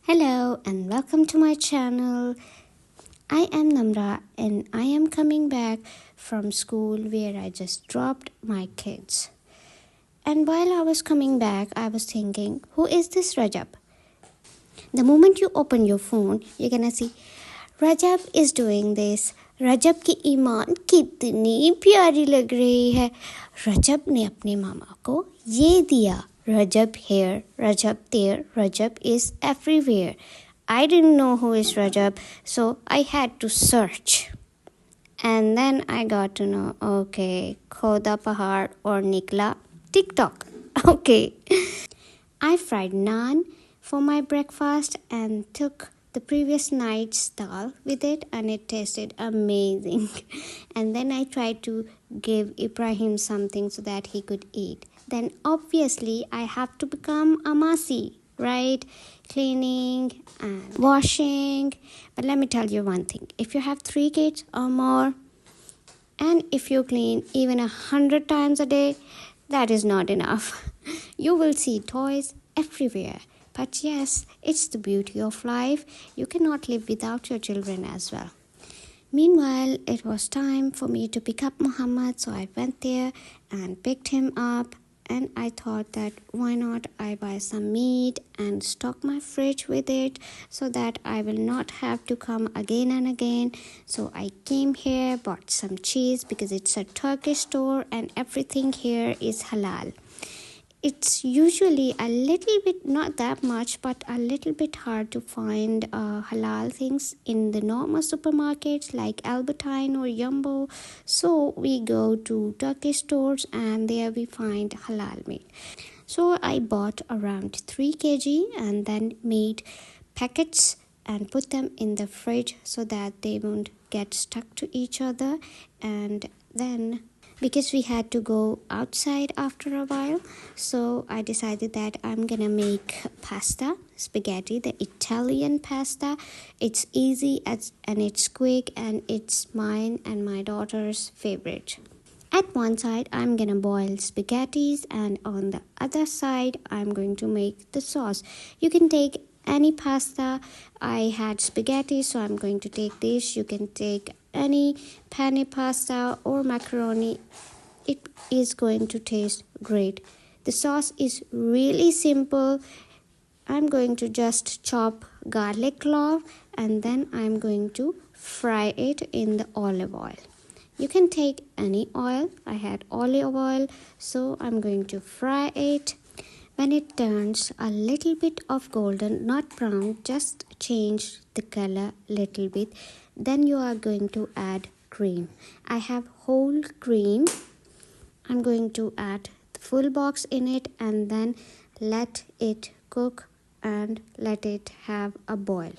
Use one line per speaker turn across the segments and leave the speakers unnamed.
Hello and welcome to my channel. I am Namra and I am coming back from school where I just dropped my kids. And while I was coming back, I was thinking, who is this Rajab? The moment you open your phone, you're gonna see Rajab is doing this. रजब की ईमान कितनी प्यारी लग रही है. रजब ने अपने मामा को ये दिया. Rajab here, Rajab there, Rajab is everywhere. I didn't know who is Rajab, so I had to search. And then I got to know, okay, Khoda Pahar or Nikla TikTok. Okay. I fried naan for my breakfast and took the previous night's dal with it, and it tasted amazing. And then I tried to give Ibrahim something so that he could eat. Then obviously I have to become a masi, right? Cleaning and washing. But let me tell you one thing. If you have 3 kids or more, and if you clean even 100 times a day, that is not enough. You will see toys everywhere. But yes, it's the beauty of life. You cannot live without your children as well. Meanwhile, it was time for me to pick up Muhammad, so I went there and picked him up. And I thought that why not I buy some meat and stock my fridge with it so that I will not have to come again and again. So I came here, bought some cheese because it's a Turkish store and everything here is halal. It's usually a little bit, not that much, but a little bit hard to find halal things in the normal supermarkets like Albertine or Jumbo. So we go to Turkish stores and there we find halal meat. So I bought around 3 kg and then made packets and put them in the fridge so that they won't get stuck to each other. And then because we had to go outside after a while, so I decided that I'm gonna make pasta, spaghetti, the Italian pasta. It's easy and it's quick and it's mine and my daughter's favorite. At one side, I'm gonna boil spaghettis, and on the other side, I'm going to make the sauce. You can take any pasta. I had spaghetti, so I'm going to take this. You can take any penne pasta or macaroni. It is going to taste great. The sauce is really simple. I'm going to just chop garlic clove and then I'm going to fry it in the olive oil. You can take any oil. I had olive oil, so I'm going to fry it. When it turns a little bit of golden, not brown, just change the color a little bit. Then you are going to add cream. I have whole cream. I'm going to add the full box in it and then let it cook and let it have a boil.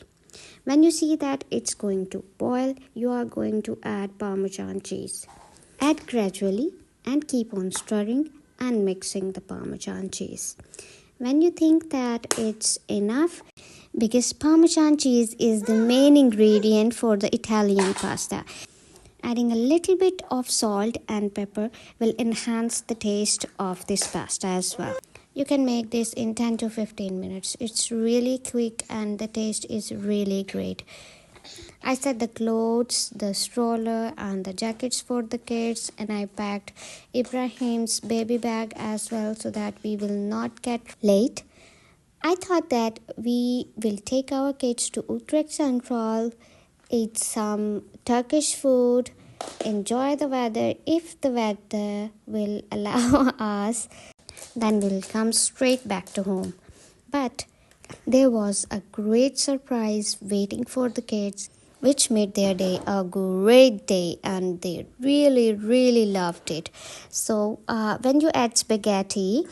When you see that it's going to boil, you are going to add Parmesan cheese. Add gradually and keep on stirring and mixing the Parmesan cheese. When you think that it's enough, because Parmesan cheese is the main ingredient for the Italian pasta, adding a little bit of salt and pepper will enhance the taste of this pasta as well. You can make this in 10 to 15 minutes. It's really quick and the taste is really great. I set the clothes, the stroller and the jackets for the kids, and I packed Ibrahim's baby bag as well so that we will not get late. I thought that we will take our kids to Utrecht Central, eat some Turkish food, enjoy the weather. If the weather will allow us, then we'll come straight back to home. But there was a great surprise waiting for the kids, which made their day a great day and they really loved it. So when you add spaghetti,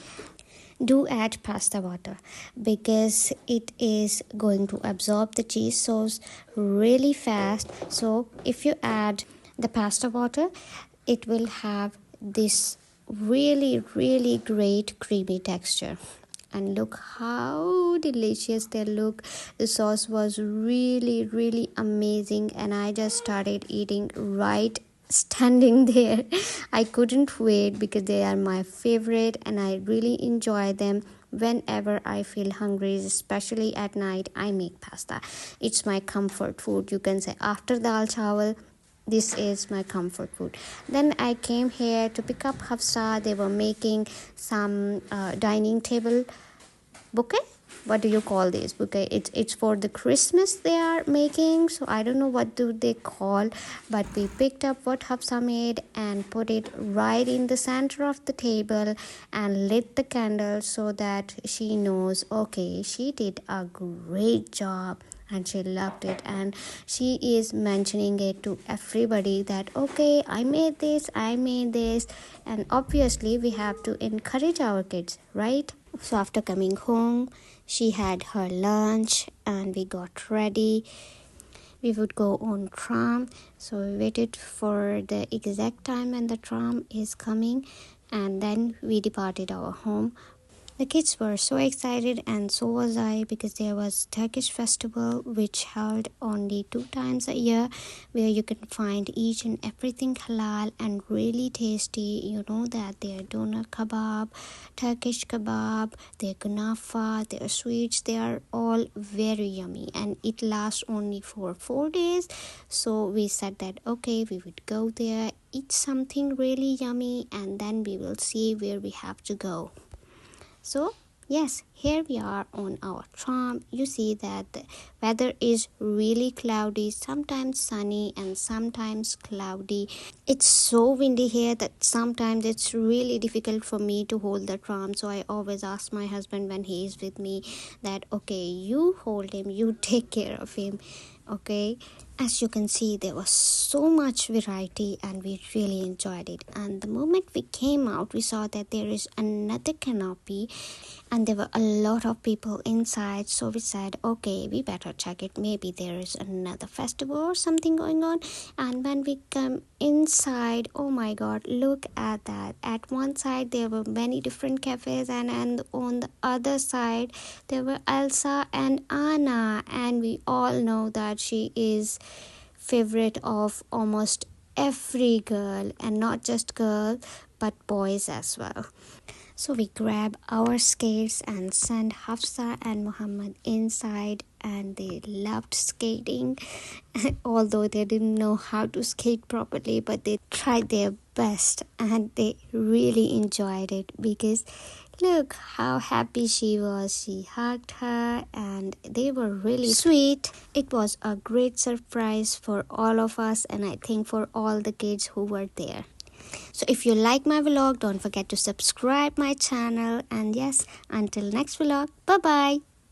do add pasta water because it is going to absorb the cheese sauce really fast. So if you add the pasta water, it will have this really great creamy texture. And look how delicious they look. The sauce was really amazing and I just started eating right standing there. I couldn't wait because they are my favorite and I really enjoy them whenever I feel hungry, especially at night, I make pasta. It's my comfort food. You can say after dal chawal, this is my comfort food. Then I came here to pick up Hafsa. They were making some dining table bouquet. What do you call this bouquet? It's for the Christmas they are making, so I don't know what do they call, but we picked up what Hafsa made and put it right in the center of the table and lit the candle so that she knows, okay, she did a great job and she loved it, and she is mentioning it to everybody that okay, I made this, and obviously we have to encourage our kids, right? So after coming home, she had her lunch and we got ready. We would go on tram, so we waited for the exact time when the tram is coming, and then we departed our home. The kids were so excited and so was I, because there was Turkish festival which held only 2 times a year, where you can find each and everything halal and really tasty. You know that their doner kebab, Turkish kebab, their kunafa, their sweets, they are all very yummy, and it lasts only for 4 days. So we said that okay, we would go there, eat something really yummy, and then we will see where we have to go. So yes, here we are on our tram. You see that the weather is really cloudy, sometimes sunny and sometimes cloudy. It's so windy here that sometimes it's really difficult for me to hold the tram. So I always ask my husband when he is with me that okay, you hold him, you take care of him. Okay, as you can see, there was so much variety and we really enjoyed it. And the moment we came out, we saw that there is another canopy and there were a lot of people inside. So we said okay, we better check it, maybe there is another festival or something going on. And when we come inside, oh my god, look at that. At one side there were many different cafes, and on the other side there were Elsa and Anna, and we all know that she is favorite of almost every girl, and not just girl but boys as well. So we grab our skates and sent Hafsa and Muhammad inside, and they loved skating. Although they didn't know how to skate properly, but they tried their best and they really enjoyed it, because look how happy she was. She hugged her and they were really sweet. It was a great surprise for all of us, and I think for all the kids who were there. So if you like my vlog, don't forget to subscribe my channel, and yes, until next vlog, bye bye.